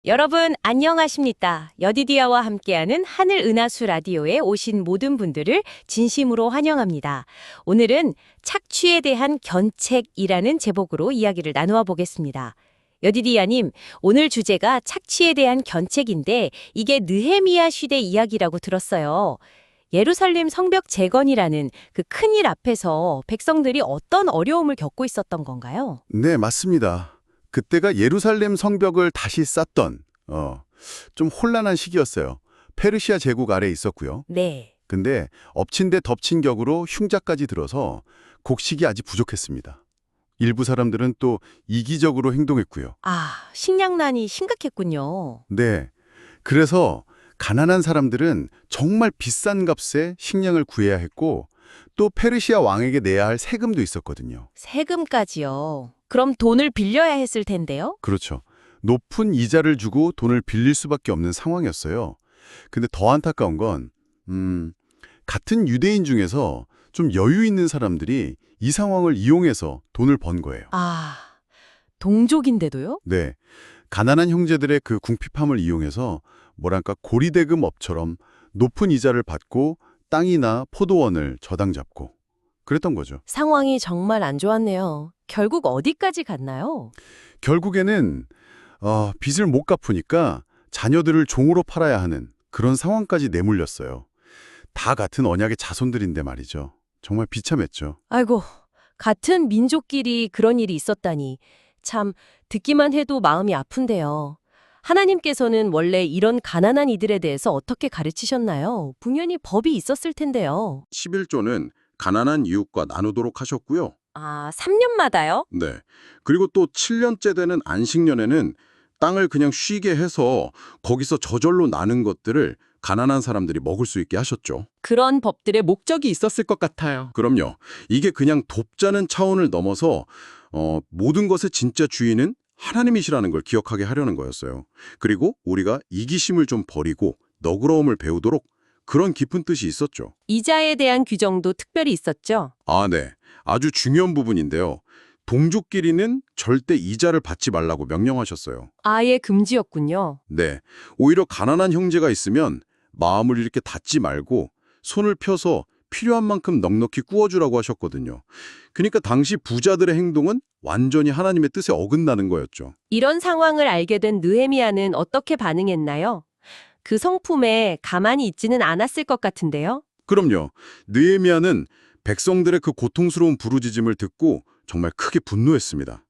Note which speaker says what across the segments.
Speaker 1: 여러분 안녕하십니까? 여디디아와 함께하는 하늘 은하수 라디오에 오신 모든 분들을 진심으로 환영합니다. 오늘은 착취에 대한 견책이라는 제목으로 이야기를 나누어 보겠습니다. 여디디아님, 오늘 주제가 착취에 대한 견책인데 이게 느헤미야 시대 이야기라고 들었어요. 예루살렘 성벽 재건이라는 그 큰일 앞에서 백성들이 어떤 어려움을 겪고 있었던 건가요?
Speaker 2: 네, 맞습니다. 그때가 예루살렘 성벽을 다시 쌓던 좀 혼란한 시기였어요. 페르시아 제국 아래에 있었고요.
Speaker 1: 네.
Speaker 2: 근데 엎친 데 덮친 격으로 흉작까지 들어서 곡식이 아직 부족했습니다. 일부 사람들은 또 이기적으로 행동했고요.
Speaker 1: 식량난이 심각했군요.
Speaker 2: 네, 그래서 가난한 사람들은 정말 비싼 값에 식량을 구해야 했고 또 페르시아 왕에게 내야 할 세금도 있었거든요.
Speaker 1: 세금까지요. 그럼 돈을 빌려야 했을 텐데요?
Speaker 2: 그렇죠. 높은 이자를 주고 돈을 빌릴 수밖에 없는 상황이었어요. 근데 더 안타까운 건 같은 유대인 중에서 좀 여유 있는 사람들이 이 상황을 이용해서 돈을 번 거예요.
Speaker 1: 동족인데도요?
Speaker 2: 네, 가난한 형제들의 그 궁핍함을 이용해서 뭐랄까 고리대금 업처럼 높은 이자를 받고 땅이나 포도원을 저당 잡고 그랬던 거죠.
Speaker 1: 상황이 정말 안 좋았네요. 결국 어디까지 갔나요?
Speaker 2: 결국에는 빚을 못 갚으니까 자녀들을 종으로 팔아야 하는 그런 상황까지 내몰렸어요. 다 같은 언약의 자손들인데 말이죠. 정말 비참했죠.
Speaker 1: 아이고, 같은 민족끼리 그런 일이 있었다니. 참, 듣기만 해도 마음이 아픈데요. 하나님께서는 원래 이런 가난한 이들에 대해서 어떻게 가르치셨나요? 분명히 법이 있었을 텐데요.
Speaker 3: 11조는 가난한 이웃과 나누도록 하셨고요.
Speaker 1: 3년마다요?
Speaker 3: 네. 그리고 또 7년째 되는 안식년에는 땅을 그냥 쉬게 해서 거기서 저절로 나는 것들을 가난한 사람들이 먹을 수 있게 하셨죠.
Speaker 1: 그런 법들의
Speaker 4: 목적이 있었을 것 같아요.
Speaker 3: 그럼요. 이게 그냥 돕자는 차원을 넘어서 모든 것의 진짜 주인은 하나님이시라는 걸 기억하게 하려는 거였어요. 그리고 우리가 이기심을 좀 버리고 너그러움을 배우도록 그런 깊은 뜻이 있었죠.
Speaker 1: 이자에 대한 규정도 특별히 있었죠?
Speaker 3: 네. 아주 중요한 부분인데요. 동족끼리는 절대 이자를 받지 말라고 명령하셨어요.
Speaker 1: 아예 금지였군요.
Speaker 3: 네. 오히려 가난한 형제가 있으면 마음을 이렇게 닫지 말고 손을 펴서 필요한 만큼 넉넉히 구워주라고 하셨거든요. 그러니까 당시 부자들의 행동은 완전히 하나님의 뜻에 어긋나는 거였죠.
Speaker 1: 이런 상황을 알게 된 느헤미야는 어떻게 반응했나요? 그 성품에 가만히 있지는 않았을 것 같은데요.
Speaker 3: 그럼요. 느헤미야는 백성들의 그 고통스러운 부르짖음을 듣고 정말 크게 분노했습니다.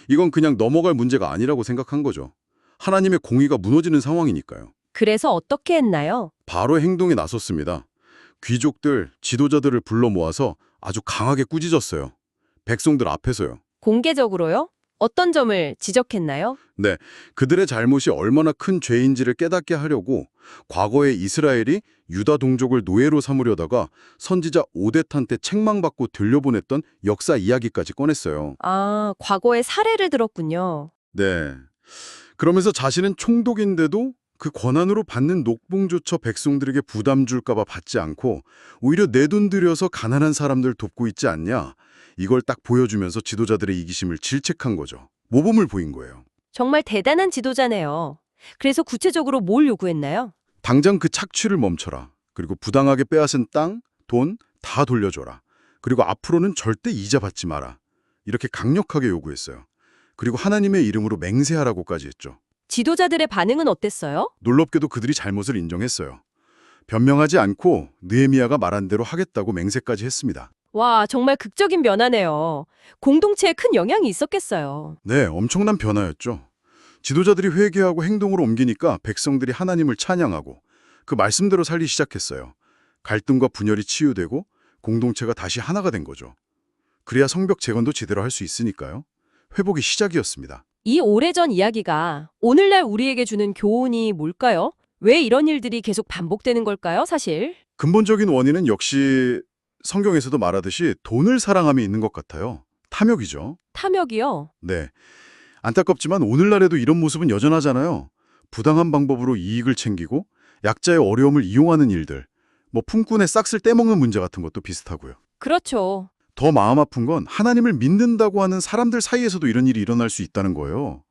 Speaker 3: 이건 그냥 넘어갈 문제가 아니라고 생각한 거죠. 하나님의 공의가 무너지는 상황이니까요.
Speaker 1: 그래서 어떻게 했나요?
Speaker 3: 바로 행동에 나섰습니다. 귀족들, 지도자들을 불러 모아서 아주 강하게 꾸짖었어요. 백성들 앞에서요.
Speaker 1: 공개적으로요? 어떤 점을 지적했나요?
Speaker 3: 네, 그들의 잘못이 얼마나 큰 죄인지를 깨닫게 하려고 과거에 이스라엘이 유다 동족을 노예로 삼으려다가 선지자 오뎃한테 책망받고 들려보냈던 역사 이야기까지 꺼냈어요.
Speaker 1: 과거의 사례를 들었군요.
Speaker 3: 네, 그러면서 자신은 총독인데도 그 권한으로 받는 녹봉조차 백성들에게 부담 줄까 봐 받지 않고 오히려 내 돈 들여서 가난한 사람들 돕고 있지 않냐, 이걸 딱 보여주면서 지도자들의 이기심을 질책한 거죠. 모범을 보인 거예요.
Speaker 1: 정말 대단한 지도자네요. 그래서 구체적으로 뭘 요구했나요?
Speaker 3: 당장 그 착취를 멈춰라. 그리고 부당하게 빼앗은 땅, 돈 다 돌려줘라. 그리고 앞으로는 절대 이자 받지 마라. 이렇게 강력하게 요구했어요. 그리고 하나님의 이름으로 맹세하라고까지 했죠.
Speaker 1: 지도자들의 반응은 어땠어요?
Speaker 3: 놀랍게도 그들이 잘못을 인정했어요. 변명하지 않고 느헤미야가 말한 대로 하겠다고 맹세까지 했습니다.
Speaker 1: 와, 정말 극적인 변화네요. 공동체에 큰 영향이 있었겠어요.
Speaker 3: 네, 엄청난 변화였죠. 지도자들이 회개하고 행동으로 옮기니까 백성들이 하나님을 찬양하고 그 말씀대로 살기 시작했어요. 갈등과 분열이 치유되고 공동체가 다시 하나가 된 거죠. 그래야 성벽 재건도 제대로 할 수 있으니까요. 회복의 시작이었습니다.
Speaker 1: 이 오래전 이야기가 오늘날 우리에게 주는 교훈이 뭘까요? 왜 이런 일들이 계속 반복되는 걸까요, 사실?
Speaker 3: 근본적인 원인은 역시 성경에서도 말하듯이 돈을 사랑함이 있는 것 같아요. 탐욕이죠.
Speaker 1: 탐욕이요?
Speaker 3: 네. 안타깝지만 오늘날에도 이런 모습은 여전하잖아요. 부당한 방법으로 이익을 챙기고 약자의 어려움을 이용하는 일들, 품꾼의 싹쓸 떼먹는 문제 같은 것도 비슷하고요.
Speaker 1: 그렇죠.
Speaker 3: 더 마음 아픈 건 하나님을 믿는다고 하는 사람들 사이에서도 이런 일이 일어날 수 있다는 거예요.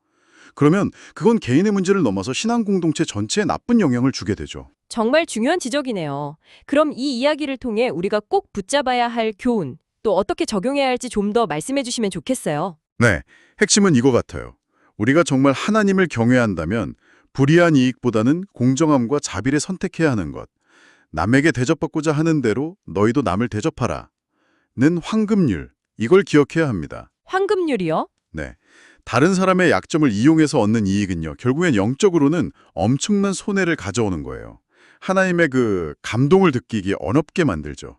Speaker 3: 그러면 그건 개인의 문제를 넘어서 신앙 공동체 전체에 나쁜 영향을 주게 되죠.
Speaker 1: 정말 중요한 지적이네요. 그럼 이 이야기를 통해 우리가 꼭 붙잡아야 할 교훈, 또 어떻게 적용해야 할지 좀 더 말씀해 주시면 좋겠어요.
Speaker 3: 네, 핵심은 이거 같아요. 우리가 정말 하나님을 경외한다면 불이한 이익보다는 공정함과 자비를 선택해야 하는 것. 남에게 대접받고자 하는 대로 너희도 남을 대접하라. 는 황금률. 이걸 기억해야 합니다.
Speaker 1: 황금률이요?
Speaker 3: 네. 다른 사람의 약점을 이용해서 얻는 이익은요, 결국엔 영적으로는 엄청난 손해를 가져오는 거예요. 하나님의 그 감동을 느끼기 어렵게 만들죠.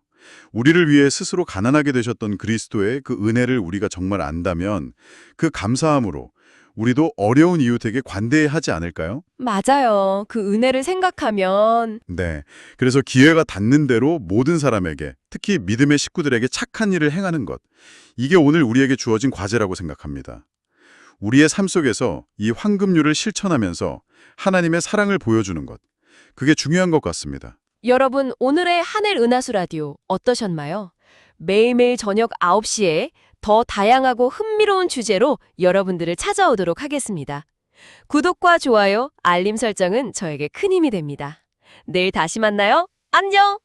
Speaker 3: 우리를 위해 스스로 가난하게 되셨던 그리스도의 그 은혜를 우리가 정말 안다면 그 감사함으로 우리도 어려운 이웃에게 관대해야 하지 않을까요?
Speaker 1: 맞아요. 그 은혜를 생각하면
Speaker 3: 네. 그래서 기회가 닿는 대로 모든 사람에게, 특히 믿음의 식구들에게 착한 일을 행하는 것. 이게 오늘 우리에게 주어진 과제라고 생각합니다. 우리의 삶 속에서 이 황금률을 실천하면서 하나님의 사랑을 보여주는 것. 그게 중요한 것 같습니다.
Speaker 1: 여러분, 오늘의 하늘 은하수 라디오 어떠셨나요? 매일매일 저녁 9시에 더 다양하고 흥미로운 주제로 여러분들을 찾아오도록 하겠습니다. 구독과 좋아요, 알림 설정은 저에게 큰 힘이 됩니다. 내일 다시 만나요. 안녕!